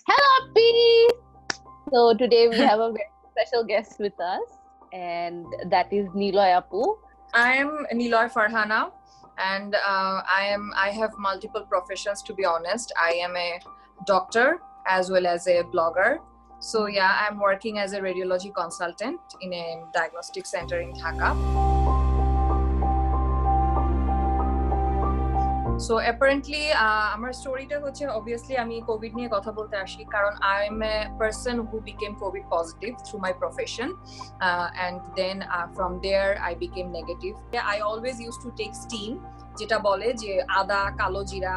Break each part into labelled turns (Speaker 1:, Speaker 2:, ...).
Speaker 1: Hello, P! So today we have a very special guest with us, and that is Niloy Apu.
Speaker 2: I am Niloy Farhana, and I have multiple professions. To be honest, I am a doctor as well as a blogger. So yeah, I'm working as a radiology consultant in a diagnostic center in Dhaka. So apparently আমার স্টোরিটা হচ্ছে obviously আমি Covid নিয়ে কথা বলতে আসি কারণ I am a person who became COVID positive through my profession and then from there I became negative. I always used to take steam যেটা বলে যে আদা কালো জিরা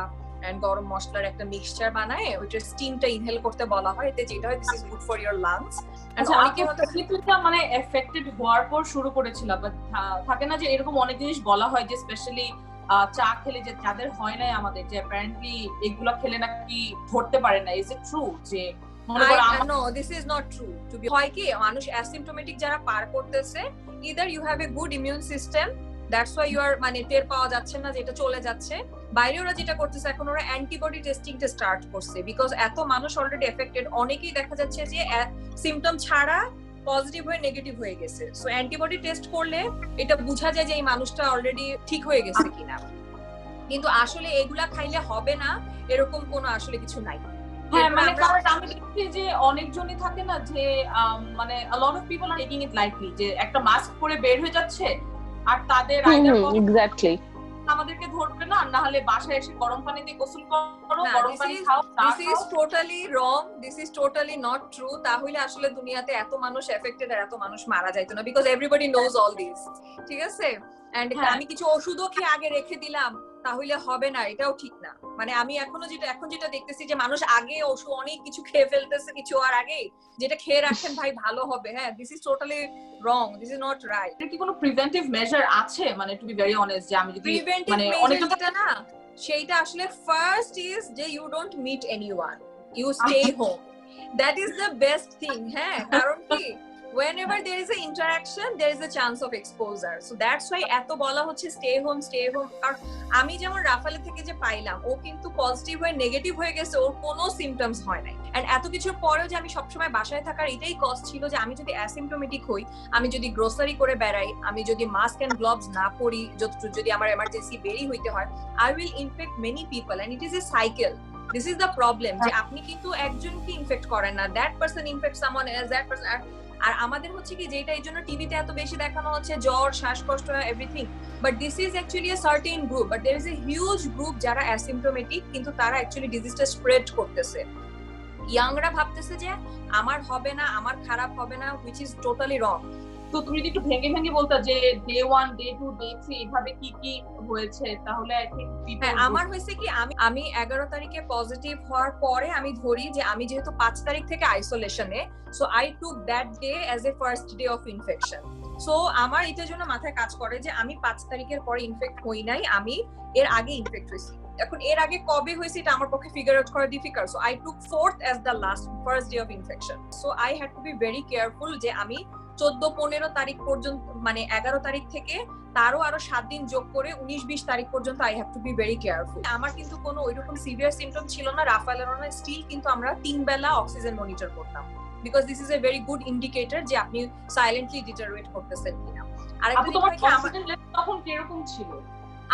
Speaker 2: and গরম মশলার একটা মিক্সচার বানায় ওইটা স্টিমটা ইনহেল করতে বলা হয় এতে যেটা হয় this is good for your lungs and অনেকে হয়তো
Speaker 3: এটা মানে এফেক্টেড হওয়ার পর শুরু করেছিল বাট থাকে না যে এরকম অনেক জিনিস বলা হয় যে স্পেশালি চা খেলে যে যাদের হয় না আমাদের যে অ্যাপারেন্টলি এগুলো খেলে নাকি ধরতে পারে না ইজ ইট ট্রু যে
Speaker 2: no this is not true to be হয় কি মানুষ অ্যাসিম্পটোমেটিক যারা পার করতেছে either you have a good immune system that's why you are মানে টের পাওয়া যাচ্ছে না যে এটা চলে যাচ্ছে বাইরে ওরা যেটা করতেছে এখন ওরা অ্যান্টিবডি টেস্টিংটা স্টার্ট করছে বিকজ এত মানুষ অলরেডি এফেক্টেড অনেকেই দেখা যাচ্ছে যে সিম্পটম ছাড়া পজিটিভ হয়ে নেগেটিভ হয়ে গেছে সো অ্যান্টিবডি টেস্ট করলে এটা বোঝা যায় যে এই মানুষটা অলরেডি ঠিক হয়ে গেছে কিনা কিন্তু আসলে এগুলা খাইলে হবে না এরকম কোনো আসলে কিছু নাই
Speaker 3: হ্যাঁ মানে কারণ আমি দেখছি যে অনেকজনই থাকে না যে মানে a lot of people are taking it lightly যে একটা মাস্ক পরে বের হয়ে যাচ্ছে আর তাদের
Speaker 1: এক্স্যাক্টলি
Speaker 3: আমাদেরকে ধরবে না না হলে বাসায় এসে গরম পানি দিয়ে গোসল করো গরম পানি খাও
Speaker 2: this is totally wrong this is totally not true তাহলে আসলে দুনিয়াতে এত মানুষ এফেক্টেড আর এত মানুষ মারা যাইতো না because everybody knows all this ঠিক আছে and আমি কিছু ওষুধও খেয়ে আগে রেখে দিলাম তাহলে হবে না এটাও ঠিক না মানে আমি এখন যেটা দেখতেছি যে মানুষ আগে ওষুধ অনেক কিছু খেয়ে ফেলতেছে কিছু আর আগে যেটা খেয়ে রাখেন ভাই ভালো হবে হ্যাঁ this is totally wrong this is not right
Speaker 3: এর কি কোনো প্রিভেন্টিভ মেজার আছে মানে টু বি ভেরি অনেস্ট যে আমি যদি
Speaker 2: মানে অনেকটা না সেইটা আসলে ফার্স্ট ইজ যে you don't meet anyone you stay home that is the best thing হ্যাঁ কারণ কি whenever there is an interaction there is a chance of exposure so that's why এত বলা হচ্ছে stay home আর আমি যেমন রাফালে থেকে যে পাইলাম ও কিন্তু পজিটিভ হয়ে নেগেটিভ হয়ে গেছে ওর কোনো সিম্পটমস হয় নাই এন্ড এত কিছুর পরেও যে আমি সবসময় বাসায় থাকার এটাই কজ ছিল যে আমি যদি অ্যাসিম্পটোমেটিক হই আমি যদি গ্রোসারি করে বেড়াই আমি যদি মাস্ক এন্ড গ্লোভস না পরি যদি আমার এমার্জেন্সি বেরি হইতে হয় I will infect many people and it is a cycle this is the problem যে আপনি কিন্তু একজনকে ইনফেক্ট করেন না that person infects someone else that person আর আমাদের হচ্ছে কি যেটা এই জন্য টিভিতে এত বেশি দেখানো হচ্ছে জ্বর শ্বাসকষ্ট everything but this is actually a certain group but there is a huge group যারা অ্যাসিম্পটোমেটিক কিন্তু তারা অ্যাকচুয়ালি ডিজিজটা স্প্রেড করতেছে ইয়াংরা ভাবতেছে যে আমার হবে না আমার খারাপ হবে না হুইচ ইজ টোটালি রং
Speaker 3: তো তুমি যদি একটু ভেঙে ভেঙে বলতা যে ডে 1 ডে 2 ডে 3 এভাবে কি কি হয়েছে তাহলে আই থিংক
Speaker 2: আমার হয়েছে কি আমি 11 তারিখে পজিটিভ হওয়ার পরে আমি ধরি যে আমি যেহেতু 5 তারিখ থেকে আইসোলেশনে so I took that day as a first day of infection so আমার এটার জন্য মাথায় কাজ করে যে আমি 5 তারিখের পরে ইনফেক্ট হই নাই আমি এর আগে ইনফেক্ট হয়েছি এখন এর আগে কবে হয়েছে এটা আমার পক্ষে ফিগার আউট করা difficult so I took 4th as the first day of infection so I had to be very careful যে আমি 14-15 তারিখ পর্যন্ত মানে 11 তারিখ থেকে তারও আরো 7 দিন যোগ করে 19-20 তারিখ পর্যন্ত I have to be very careful আমার কিন্তু কোনো ওইরকম সিভিয়ার সিম্পটম ছিল না রাফালের না স্টিল কিন্তু আমরা 3 বেলা অক্সিজেন মনিটর করতাম because this is a very good indicator যে আপনি সাইলেন্টলি ডিটারিয়েট করতেছেন কিনা আর
Speaker 3: তখন কিরকম ছিল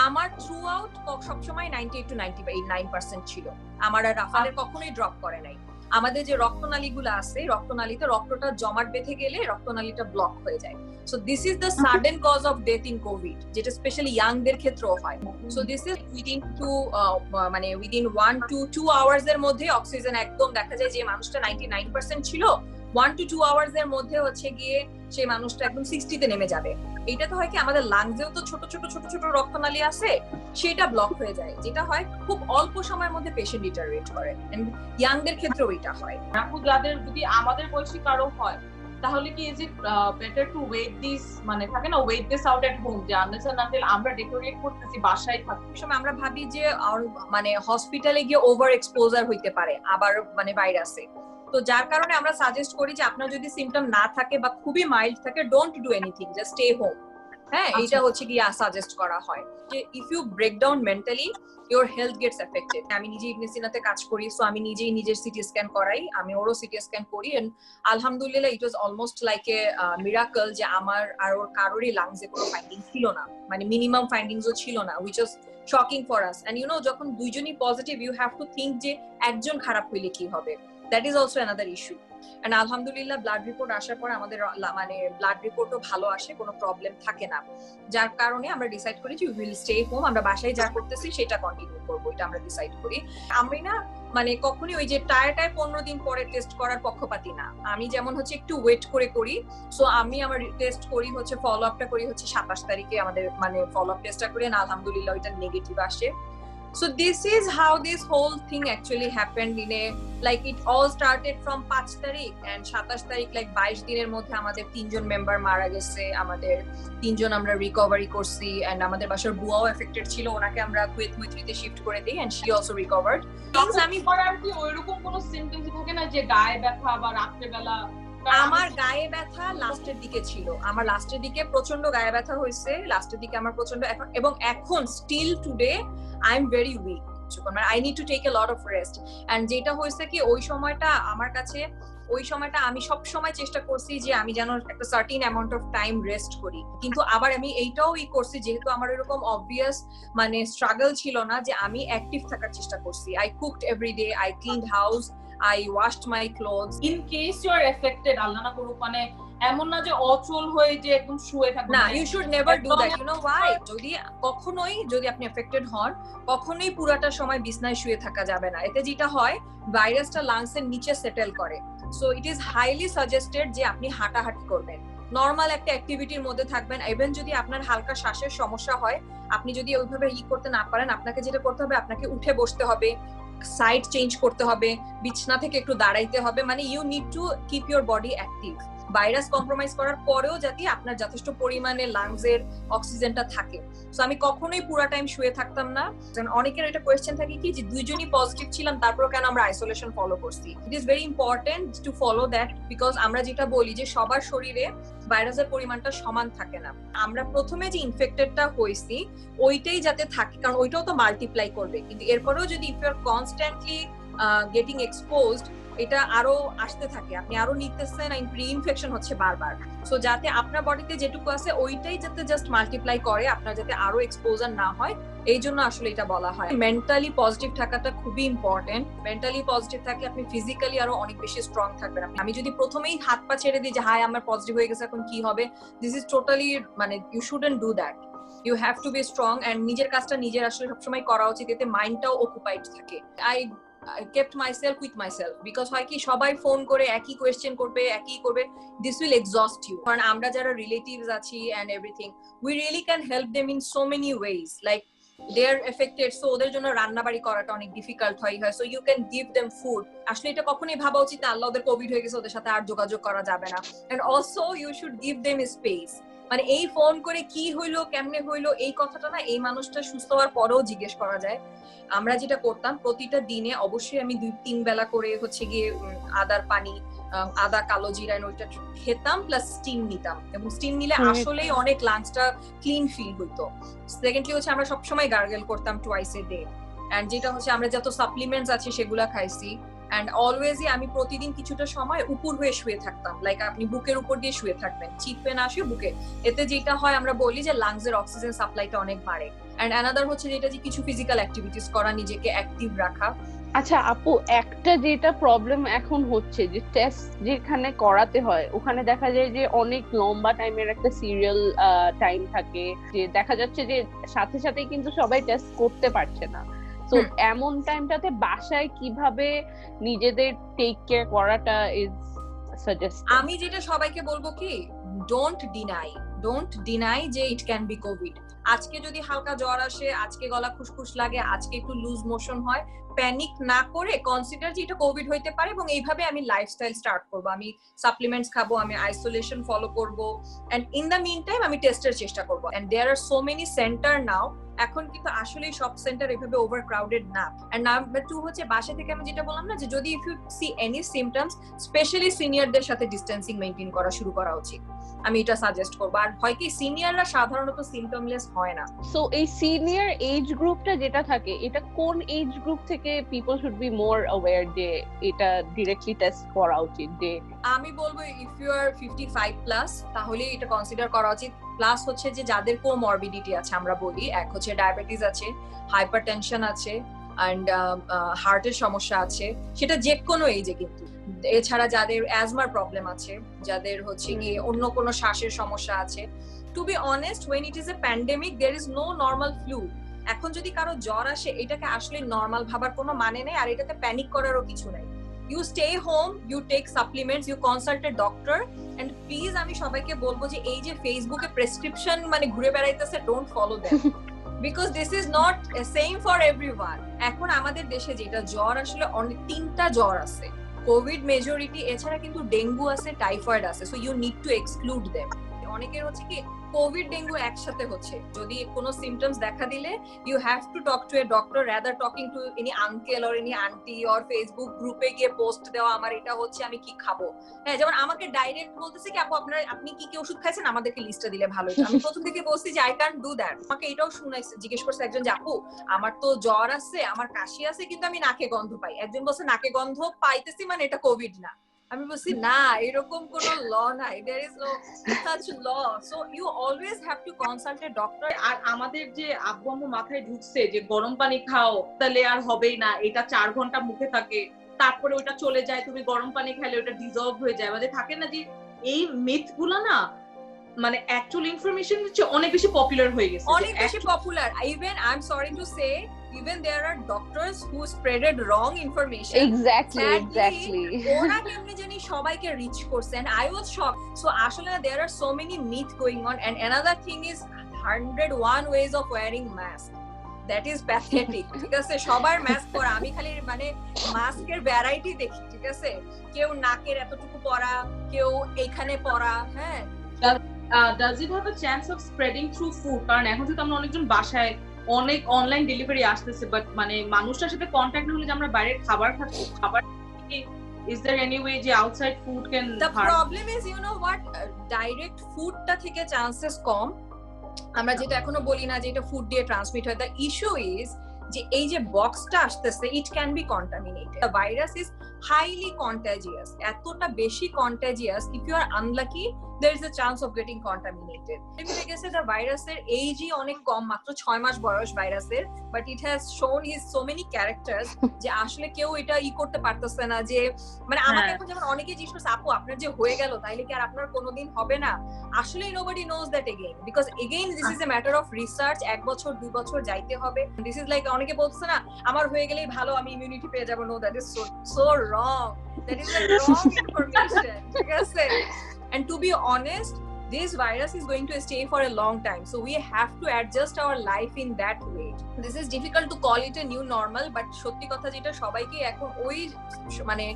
Speaker 2: আমার থ্রু আউট সবসময় 98 to 99% ছিল আমার রাফালের কখনোই ড্রপ করে নাই আমাদের যে রক্তনালীগুলো আছে রক্তনালীতে রক্তটা জমাট বেঁধে গেলে রক্তনালীটা ব্লক হয়ে যায় so this is the sudden cause of death in covid যেটা স্পেশালি ইয়াংদের ক্ষেত্রেও হয় so this is within 1 to 2 hours এর মধ্যে অক্সিজেন একদম দেখা যায় যে মানুষটা 99% ছিল 1 to 2 আওয়ার্স এর মধ্যে হচ্ছে গিয়ে সেই মানুষটা একদম 60 তে নেমে যাবে এটা তো হয় কি আমাদের লাংসেও তো ছোট ছোট রক্তনালী আছে সেটা ব্লক হয়ে যায় যেটা হয় খুব অল্প সময়ের মধ্যে পেশেন্ট ডিটারিয়েট করে এন্ড ইয়াংদের ক্ষেত্রেও এটা হয়
Speaker 3: আপু যাদের যদি আমাদের বয়সী কারো হয় তাহলে কি is it better to wait this মানে থাকে না wait this out at home যে আনলেস এন্ড আনটিল আমরা ডিটারিয়েট করতেছি বাসায় থাকি
Speaker 2: সময় আমরা ভাবি যে মানে হসপিটালে গিয়ে ওভার এক্সপোজার হইতে পারে আবার মানে ভাইরাসে তো যার কারণে আমরা সাজেস্ট করি যে আপনার যদি সিম্পটম না থাকে বা খুবই মাইল্ড থাকে don't do anything just stay home হ্যাঁ, এটা হচ্ছে কি সাজেস্ট করা হয় যে if you break down mentally your health gets affected. আমি নিজে ইবনে সিনাতে কাজ করি, সো আমি নিজেই নিজের সিটি স্ক্যান করাই, আমি ওরও সিটি স্ক্যান করি, এন্ড আলহামদুলিল্লাহ it was almost like a miracle যে আমার আর ওর কারোরই লাংসে কোনো ফাইন্ডিং ছিল না, মানে মিনিমাম ফাইন্ডিংসও ছিল না, which was shocking for us. And you know, যখন দুইজনই positive, you have to think যে একজন খারাপ হইলে কি হবে, that is also another issue. And আলহামদুলিল্লাহ ব্লাড রিপোর্ট আসার পর আমাদের মানে ব্লাড রিপোর্টও ভালো আসে, কোনো প্রবলেম থাকে না, যার কারণে আমরা ডিসাইড করি যে উই উইল স্টে হোম, আমরা বাসায় যা করতেছি সেটা কন্টিনিউ করবো, এটা আমরা ডিসাইড করি। আমি না মানে কখনই ওই যে টায়ার 15 দিন পরে টেস্ট করার পক্ষপাতি না, আমি যেমন হচ্ছে একটু ওয়েট করে করি, সো আমি আমার টেস্ট করি হচ্ছে ফলো আপটা করি হচ্ছে 27 তারিখে আমাদের মানে ফলো আপ টেস্টটা করি, না আলহামদুলিল্লাহ ওইটা নেগেটিভ আসে। So this is how this whole thing actually happened in a like it all started from 5 তারিখ and 27 তারিখ like 22 দিনের মধ্যে আমাদের 3 জন মেম্বার মারা গেছে, আমাদের 3 জন আমরা রিকভারি করছি, and আমাদের বাসার বুয়াও এফেক্টেড ছিল, ওনাকে আমরা কুয়েত মৈত্রীতে শিফট করে দেই and she also recovered.
Speaker 3: আমি পড়ার কি ওইরকম কোনো সিম্পটমস থাকে না যে গায়ে ব্যথা বা রাত্রে বেলা?
Speaker 2: আমার গায়ে ব্যথা লাস্টের দিকে ছিল, আমার লাস্টের দিকে প্রচন্ড গায়ে ব্যথা হয়েছে, লাস্টের দিকে আমার প্রচন্ড এখন, এবং এখন still today I am very weak, মানে I need to take a lot of rest. And যেটা হয়েছে কি ওই সময়টা আমার কাছে, ওই সময়টা আমি সব সময় চেষ্টা করছি যে আমি যেন একটা certain amount of time rest করি, কিন্তু আবার আমি এইটাও করছি যেহেতু আমার এরকম অবভিয়াস মানে স্ট্রাগল ছিল না, যে আমি অ্যাক্টিভ থাকার চেষ্টা করছি। I cooked every day, I cleaned house, I washed my clothes.
Speaker 3: In case you are affected, আল্লাহ না করুক, মানে এমন না যে অচল হয়ে যে একদম শুয়ে থাকবে
Speaker 2: না, you should never do that. You know why? যদি আপনি affected হন, কখনোই পুরাটা সময় বিছনায় শুয়ে থাকা যাবে না, এতে যেটা হয় ভাইরাসটা লাংসের নিচে সেটেল করে। So it is highly suggested যে আপনি হাঁটাহাঁটি করবেন, নর্মাল একটা অ্যাক্টিভিটির মধ্যে থাকবেন। ইভেন যদি আপনার হালকা শ্বাসের সমস্যা হয়, আপনি যদি ওইভাবে করতে না পারেন, আপনাকে যেটা করতে হবে আপনাকে উঠে বসতে হবে, সাইড চেঞ্জ করতে হবে, বিছনা থেকে একটু দাঁড়াইতে হবে, মানে you need to keep your body active. Virus compromise করার পরেও যাতে আপনার যথেষ্ট পরিমাণে লাংসের অক্সিজেনটা থাকে। সো আমি কখনোই পুরো টাইম শুয়ে থাকতাম না। অনেকের এটা কোয়েশ্চেন থাকে কি যে দুইজনই পজিটিভ ছিলাম তারপর কেন আমরা আইসোলেশন ফলো করছি। It is very important to follow that, because আমরা যেটা বলি যে সবার শরীরে ভাইরাসের পরিমাণটা সমান থাকে না। আমরা প্রথমে যে ইনফেক্টেডটা হয়েছি ওইটাই যাতে থাকে, কারণ ওইটাও তো মাল্টিপ্লাই করবে, কিন্তু এরপরেও যদি if you are constantly getting exposed, এটা আরো আসতে থাকে, আপনি আরো নিতেছেন, প্রি ইনফেকশন হচ্ছে বারবার। সো যাতে আপনার বডিতে যেটুকু আছে ওইটাই যাতে জাস্ট মাল্টিপ্লাই করে, আপনার যাতে আরো এক্সপোজার না হয়, এই জন্য আসলে এটা বলা হয়। মেন্টালি পজিটিভ থাকাটা খুবই ইম্পর্টেন্ট। মেন্টালি পজিটিভ থাকলে আপনি ফিজিক্যালি আরো অনেক বেশি স্ট্রং থাকবেন। আমি যদি প্রথমেই হাত পা ছেড়ে দিই যে হাই আমার পজিটিভ হয়ে গেছে এখন কি হবে, দিস ইজ টোটালি মানে you shouldn't do that. You have to be strong, and নিজের কাজটা নিজের আসলে সবসময় করা উচিত, এতে মাইন্ডটাও অকুপাইড থাকে। I kept myself with myself, because হয় কি সবাই ফোন করে একই কোয়েশ্চেন করবে, একই করবে, this will exhaust you. কারণ আমরা যারা রিলেটিভস আছি and everything, we really can help them in so many ways, like they are affected, so ওদের জন্য রান্নাবাড়ি করাটা অনেক ডিফিকাল্ট হয়, so you can give them food. আসলে এটা কখনোই ভাবা উচিত না আল্লাহ ওদের কোভিড হয়ে গেছে ওদের সাথে আর যোগাযোগ করা যাবে না। and also you should give them a space, মানে এই ফোন করে কি হইলো কেমনে হইলো এই কথাটা না, এই মানুষটা সুস্থ হওয়ার পরেও জিজ্ঞেস করা যায়। আমরা যেটা করতাম প্রতিটা দিনে অবশ্যই আমি 2-3 বেলা করে হচ্ছে গিয়ে আদার পানি, আদা কালো জিরা ওইটা খেতাম, প্লাস স্টিম নিতাম, এবং স্টিম নিলে আসলেই অনেক লাংসটা ক্লিন ফিল হইতো। সেকেন্ডলি হচ্ছে আমরা সবসময় গার্গেল করতাম টুয়াইস এ ডে, এন্ড যেটা হচ্ছে আমরা যত সাপ্লিমেন্টস আছে সেগুলা খাইছি। এন্ড অলওয়েজই আমি প্রতিদিন কিছুটা সময় উপর হয়ে শুয়ে থাকতাম, লাইক আপনি বুকের উপর দিয়ে শুয়ে থাকবেন, চিপে না শুয়ে বুকে। এতে যেটা হয় আমরা বলি যে লাংসের অক্সিজেন সাপ্লাইটা অনেক বাড়ে। এন্ড অ্যানাদার হচ্ছে যেটা যে কিছু ফিজিক্যাল অ্যাক্টিভিটিস করা, নিজেকে অ্যাক্টিভ রাখা।
Speaker 1: আচ্ছা আপু, একটা যেটা প্রবলেম এখন হচ্ছে যে টেস্ট যেখানে করাতে হয় ওখানে দেখা যায় যে অনেক লম্বা টাইমের একটা সিরিয়াল টাইম থাকে, যে দেখা যাচ্ছে যে সাথে সাথে কিন্তু সবাই টেস্ট করতে পারছে না। তো এমন টাইমটাতে বাসায় কিভাবে নিজেদের টেক কেয়ার করাটা ইজ সাজেস্ট।
Speaker 2: আমি যেটা সবাইকে বলবো কি, ডোন্ট ডিনাই যে ইট ক্যান বি কোভিড। আজকে যদি হালকা জ্বর আসে, আজকে গলা খুশখুশ লাগে, আজকে একটু লুজ মোশন হয়, প্যানিক না করে কনসিডার যে এটা কোভিড হইতে পারে, এবং এইভাবে আমি লাইফস্টাইল স্টার্ট করবো, আমি সাপ্লিমেন্টস খাবো, আমি আইসোলেশন ফলো করবো, and in the mean time আমি টেস্টের চেষ্টা করবো। And there are so many centre now এখন কিন্তু আসলে সব সেন্টার এভাবে ওভারক্রাউডেড না। এন্ড নাম্বার 2 হচ্ছে বাসা থেকে আমি যেটা বললাম না, যে যদি if you see any symptoms, specially সিনিয়রদের সাথে ডিস্টেন্সিং মেইনটেইন করা শুরু করা উচিত, আমি এটা সাজেস্ট করবো। আর হয় কি সিনিয়ররা সাধারণত সিমটমলেস হয় না।
Speaker 1: সো এই সিনিয়র এজ গ্রুপটা যেটা থাকে, এটা কোন এজ গ্রুপ থেকে people should be more aware যে এটা ডিরেক্টলি টেস্ট করা উচিত? যে
Speaker 2: আমি বলবো ইফ ইউ আর 55 প্লাস তাহলে এটা কনসিডার করা উচিত। প্লাস হচ্ছে যে যাদের কোমরবিডিটি আছে, আমরা বলি এক হচ্ছে ডায়াবেটিস আছে, হাইপারটেনশন আছে, অ্যান্ড হার্টের সমস্যা আছে, সেটা যে কোনো এজে কিন্তু। এছাড়া যাদের অ্যাজমার প্রবলেম আছে, যাদের হচ্ছে গিয়ে অন্য কোনো শ্বাসের সমস্যা আছে। To be honest, when it is a pandemic there is no normal flu. এখন যদি কারো জ্বর আসে, এটাকে আসলে নরমাল ভাবার কোনো মানে নেই, আর এটাতে প্যানিক করারও কিছু নাই। You stay home, you take supplements, you consult a doctor. And please আমি সবাইকে বলবো যে এই যে ফেসবুকে প্রেসক্রিপশন মানে ঘুরে বেড়াইতেছে, don't follow them, because this is not same for everyone. এখন আমাদের দেশে যেটা জ্বর আসলে অনেক 3টা জ্বর আছে, কোভিড মেজরিটি, এছাড়া কিন্তু ডেঙ্গু আছে, টাইফয়েড আছে, so you need to exclude them. অনেকের হচ্ছে কি কোভিড ডেঙ্গু একসাথে হচ্ছে, যদি কোনো সিমটমস দেখা দিলে you have to talk to a doctor rather talking to any uncle or any aunty or Facebook গ্রুপে গিয়ে পোস্ট দেওয়া আমার এটা হচ্ছে আমি কি খাবো। হ্যাঁ, যেমন আমাকে ডাইরেক্ট বলতেছে কি আপু আপনি কি কি ওষুধ খাইছেন, আমাদেরকে লিস্টটা দিলে ভালো হতো। আমি প্রথম থেকে বলছি যে আই ক্যান্ট ডু দ্যাট। আমাকে এটাও শুনাইছে, জিজ্ঞেস করছে একজন যে আপু আমার তো জ্বর আছে, আমার কাশি আছে, কিন্তু আমি নাকে গন্ধ পাই। একজন বলছে নাকে গন্ধ পাইতেছি মানে এটা কোভিড না। আমি বলছি না, এরকম কোন ল নাই, there is no such law, so you always have to consult a doctor.
Speaker 3: আর আমাদের যে আব্বু আম্মু মাথায় ঢুকছে যে গরম পানি খাও তাহলে আর হবেই না, এটা 4 ঘন্টা মুখে থাকে, তারপরে ওটা চলে যায়, তুমি গরম পানি খেলে ওটা ডিজলভ হয়ে যায়, মানে থাকে না যে এই মিথ গুলো না, মানে অ্যাকচুয়াল ইনফরমেশন হচ্ছে অনেক বেশি পপুলার হয়ে গেছে,
Speaker 2: অনেক বেশি popular. Even I am sorry to say, even there are doctors who spreaded wrong information.
Speaker 1: Exactly.
Speaker 2: ওরা কেমনে জানি সবাইকে রিচ করছেন, I was shocked. So আসলে there are so many myths going on, and another thing is 101 ways of wearing mask. That is pathetic. ঠিক আছে, সবার mask পরা, আমি খালি মানে মাস্কের ভ্যারাইটি দেখি, ঠিক আছে, কেউ নাকের এতটুকু পরা, কেউ এইখানে পরা। হ্যাঁ,
Speaker 3: does it have a chance of spreading through food? কারণ এখন যেহেতু আমরা অনেকজন বাসায় অনেক অনলাইন ডেলিভারি আসতেছে, বাট মানে মানুষটার সাথে কন্টাক্ট না হলে যে আমরা বাইরের খাবার খাচ্ছি, খাবার is there any way যে outside food can
Speaker 2: the problem is you know what, direct food টা থেকে চান্সেস কম, আমরা যেটা এখনো বলি না যে এটা ফুড দিয়ে ট্রান্সমিট হয়। the issue is যে এই যে বক্সটা আসতেছে, it can be contaminated. the virus is highly contagious, এতটা বেশি contagious, if you are unlucky there is a chance of getting contaminated. এমনি গেছে the ভাইরাসের এইজই অনেক কম, মাত্র 6 মাস বয়স ভাইরাসের, but it has shown his so many characters যে আসলে কেউ এটা করতে পারতেছে না। যে মানে আমাকে এখন যেমন অনেকে জিজ্ঞেস করছে আপু আপনার যে হয়ে গেল তাইলে কি আর আপনার কোনোদিন হবে না, আসলে nobody knows that again, because again this is a matter of research, 1 বছর 2 বছর যাইতে হবে। this is like অনেকে বলছে না আমার হয়ে গেলেই ভালো, আমি ইমিউনিটি পেয়ে যাব, no, that is so wrong, that is a wrong information, ঠিক আছে। And to be honest, this virus is going to stay for a long time, so we have to adjust our life in that way. This is difficult to call it a new normal, but সত্যি কথা যেটা সবাইকে এখন ওই মানে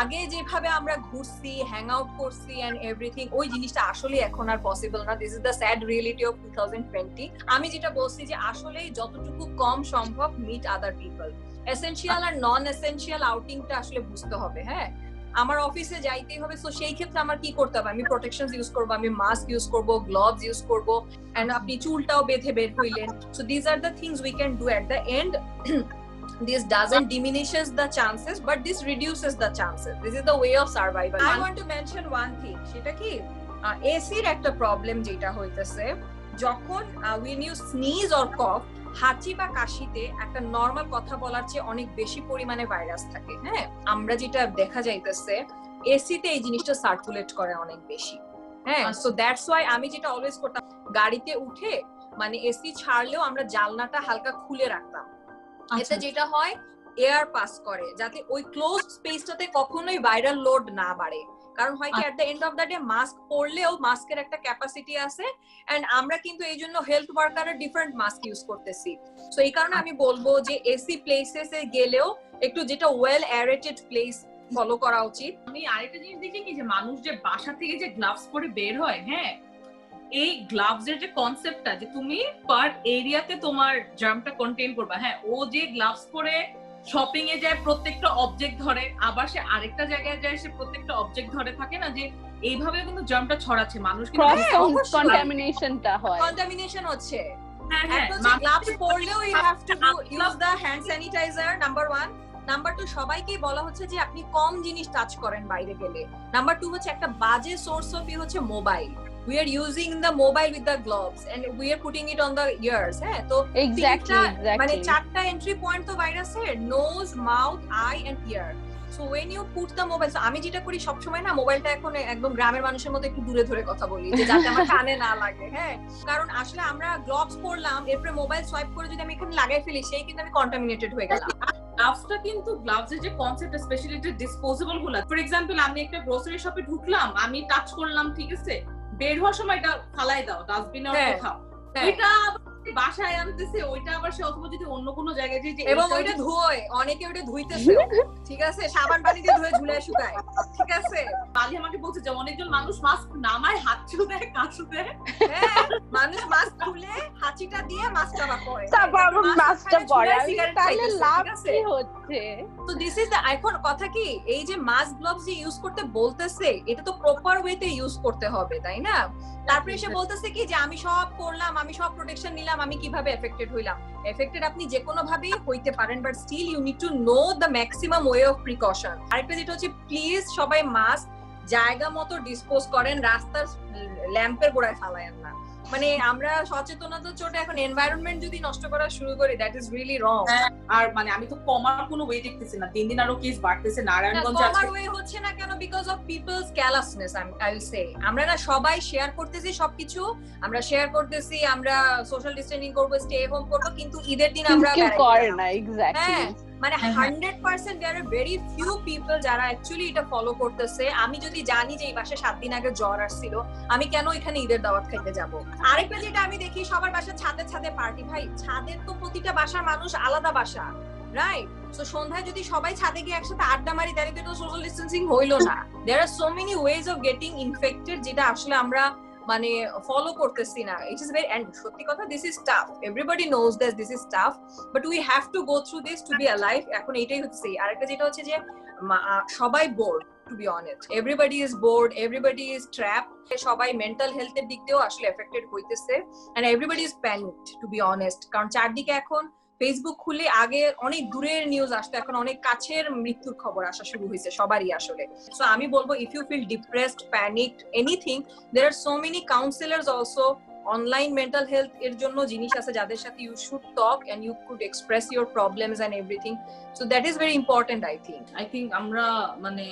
Speaker 2: আগে যেভাবে আমরা ঘুরছি, হ্যাং আউট করছি and everything, ওই জিনিসটা আসলে এখন আর পসিবল না। this is the sad reality of 2020. আমি যেটা বলছি যে আসলে যতটুকু কম সম্ভব meet other people, essential আর নন এসেনশিয়াল আউটিংটা আসলে বুঝতে হবে। হ্যাঁ, আমার অফিসে যাইতেই হবে, সো সেই ক্ষেত্রে আমার কি করতে হবে, আমি প্রোটেকশনস ইউজ করব, আমি মাস্ক ইউজ করব, গ্লোভস ইউজ করব, এন্ড আপনি চুলটাও বেঁধে বের হইলেন। So this are the things we can do at the and. this doesn't diminishes the chances, but this reduces the chances. This is the way of survival. I want to mention one thing, সেটা কি এসির একটা problem যেটা হইতেছে, যখন when you sneeze or cough, হাঁচি বা কাশিতে একটা নরমাল কথা বলার চেয়ে অনেক বেশি পরিমাণে ভাইরাস থাকে। হ্যাঁ, আমরা যেটা দেখা যাইতেছে এসিতে এই জিনিসটা সার্কুলেট করে অনেক বেশি। হ্যাঁ, সো দ্যাটস ওয়াই আমি যেটা অলওয়েজ করতাম, গাড়িতে উঠে মানে এসি ছাড়লেও আমরা জানলাটা হালকা খুলে রাখতাম, এতে যেটা হয় এয়ার পাস করে, যাতে ওই ক্লোজড স্পেসটাতে কখনোই ভাইরাল লোড না বাড়ে। কারণ হয় কি at the end of the day mask পরলেও মাস্কের একটা ক্যাপাসিটি আছে, এন্ড আমরা কিন্তু এই জন্য হেলথ ওয়ার্কারের ডিফারেন্ট মাস্ক ইউজ করতেছি। সো এই কারণে আমি বলবো যে এসি প্লেসেসে গেলেও একটু যেটা ওয়েল এয়ারেটেড প্লেস ফলো করা উচিত।
Speaker 3: আমি আরেকটা জিনিস দেখি কি যে মানুষ যে বাসা থেকে যে গ্লাভস পরে বের হয়, হ্যাঁ এই গ্লাভস এর যে কনসেপ্টটা যে তুমি পার এরিয়াতে তোমার জার্মটা কন্টেইন করবা, হ্যাঁ ও যে গ্লাভস পরে শপিং এ যায় প্রত্যেকটা অবজেক্ট ধরে, আবার সে আরেকটা জায়গায় যায় সে প্রত্যেকটা অবজেক্ট ধরে, থাকে না যে এইভাবে কিন্তু জার্মটা ছড়াচ্ছে মানুষ কিন্তু
Speaker 1: ক্রস কন্টামিনেশনটা হয়,
Speaker 2: কন্টামিনেশন হচ্ছে।
Speaker 3: হ্যাঁ হ্যাঁ
Speaker 2: গ্লাভস পরলেও you have to use the hand sanitiser, number 1। Number 2, সবাইকে বলা হচ্ছে যে আপনি কম জিনিস টাচ করেন বাইরে গেলে। নাম্বার 2 হচ্ছে একটা বাজে সোর্স অফ হচ্ছে mobile. We are using the mobile with the gloves and we are putting it on the ears, হ্যাঁ তো
Speaker 1: exactly
Speaker 2: মানে 4টা এন্ট্রি পয়েন্ট তো ভাইরাসের, nose, mouth, eye and ear. So when you put the mobile, আমি যেটা করি সব সময় না মোবাইলটা এখন একদম গ্রামের মানুষের মতো একটু দূরে ধরে কথা বলি যে যাতে আমার কানে না লাগে, হ্যাঁ কারণ আসলে আমরা গ্লাভস পরলাম এরপরে মোবাইল সোয়াইপ করে যদি আমি এখানে লাগাই ফেলি সেই কিন্তু আমি কন্টামিনেটেড হয়ে গেলাম।
Speaker 3: গ্লাভসটা কিন্তু গ্লাভসের যে কনসেপ্ট স্পেশালি এটা ডিসপোজেবল গুলো, ফর এক্সাম্পল আমি একটা গ্রোসারি শপে ঢুকলাম, আমি টাচ করলাম, ঠিক আছে, বের হওয়ার সময় এটা ফালাই দাও ডাস্টবিনে কোথাও, এটা বাসায় আনতেছে ওইটা আবার সে অথবা যদি অন্য কোনো জায়গায় যে
Speaker 2: এবং ওইটা ধোয়, অনেকে ওইটা ধুইতেছে, ঠিক আছে, সাবান পানি দিয়ে ধুয়ে ঝুলে শুকায়, ঠিক আছে।
Speaker 3: কালি আমাকে বলছে যে অনেকজন মানুষ মাস্ক নামায় হাত ছুঁ দেয়, কাশু দেয়,
Speaker 2: হ্যাঁ মানুষ মাস্ক খুলে হাঁচিটা দিয়ে মাস্কটা বা পরে
Speaker 1: তারপর আবার মাস্কটা পরে, তাহলে লাভ কি হচ্ছে?
Speaker 2: তো দিস ইজ এখন কথা কি এই যে মাস্ক গ্লাভস যে ইউজ করতে বলতেছে এটা তো প্রপার ওয়েতে ইউজ করতে হবে, তাই না? তারপরে এসে বলতেছে কি যে আমি সব করলাম, আমি সব প্রোটেকশন নিলাম, আমি কিভাবে এফেক্টেড হইলাম? এফেক্টেড আপনি যে কোনো ভাবেই হইতে পারেন, but still you need to know the maximum way of precaution. আরেকটা যেটা হচ্ছে প্লিজ সবাই মাস্ক জায়গা মতো ডিসপোজ করেন, রাস্তার ল্যাম্পের গোড়ায় ফালায়েন না। মানে আমরা সচেতনতার চোটে এখন এনভায়রনমেন্ট যদি নষ্ট করা শুরু করি, দ্যাট ইজ রিয়েলি রং।
Speaker 3: আর মানে আমি তো কমার কোনো ওয়ে দেখতেছি না, দিন দিন আরো কেস বাড়তেছে। নারায়ণগঞ্জ
Speaker 2: কমার ওয়ে হচ্ছে না কেন? Because of people's callousness, I will say. আমরা না সবাই শেয়ার করতেছি সবকিছু, আমরা শেয়ার করতেছি, আমরা সোশ্যাল ডিস্টেন্সিং করব, স্টে হোম করব, কিন্তু ঈদের দিন আমরা
Speaker 1: কেউ করে না। এক্স্যাক্টলি,
Speaker 2: মানে 100% there are very few people যারা অ্যাকচুয়ালি এটা ফলো করতেছে। আমি যদি জানি যে এই মাসে 7 দিন আগে জ্বর আসছিল, আমি কেন এখানে ঈদের দাওয়াত খাইতে যাব? আরেকটা যেটা আমি দেখি সবার বাসা ছাদে ছাদে পার্টি। ভাই ছাদের তো প্রতিটা বাসার মানুষ আলাদা বাসা, রাইট? সো সন্ধ্যায় যদি সবাই ছাদে গিয়ে একসাথে আড্ডা মারি, তাহলে তো সোশ্যাল ডিস্টেন্সিং হইলো না। there are so many ways of getting infected যেটা আসলে আমরা মানে ফলো করতেছি না। ইট ইজ ভেরি, এন্ড সত্যি কথা, this is tough, everybody knows that this is tough, but we have to go through this to be alive. এখন এটাই হচ্ছে। আরেকটা যেটা হচ্ছে যে সবাই bored, to be honest, everybody is bored, everybody is trapped. সবাই মেন্টাল হেলথের দিক দিয়েও আসলে এফেক্টেড হইতেছে, and everybody is panicked, to be honest. কারণ চারদিকে এখন ফেসবুক খুলে আগে অনেক দূরের নিউজ আসতো, এখন অনেক কাছের মৃত্যুর খবর আসা শুরু হয়েছে সবারই আসলে। সো আমি বলবো, if you feel depressed, panicked, anything, there are so many counsellors also. Online mental health এর জন্য জিনিস আছে যাদের সাথে you should talk and you could express your problems and everything. So that is very important. I think
Speaker 3: আমরা মানে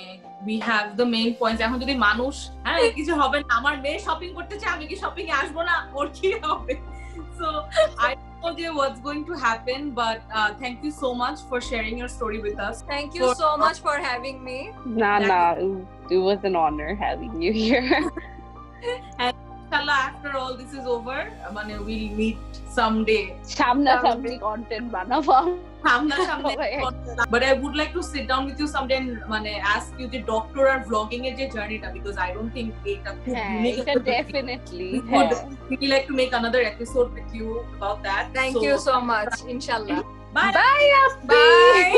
Speaker 3: we have the main points. এখন যদি মানুষ হ্যাঁ কিছু হবে না, আমার মেয়ে শপিং করতে চায়, আমি কি শপিং এ আসবো না, ওর কি হবে? So I don't know what's going to happen, but thank you so much for sharing your story with us.
Speaker 2: Thank you so much for having me.
Speaker 1: Nah, it was an honor having you here.
Speaker 3: And inshallah, after all this is over, we'll meet someday.
Speaker 1: Samna-samni content banabo.
Speaker 3: But I would like to sit down with you someday and ask you the doctor or vlogging এর যে journey-টা, because I don't think এটা খুব unique.
Speaker 1: Definitely.
Speaker 3: We like to make another episode with you about that.
Speaker 2: Thank you so much. Inshallah.
Speaker 3: Bye.
Speaker 1: Bye.
Speaker 2: Bye.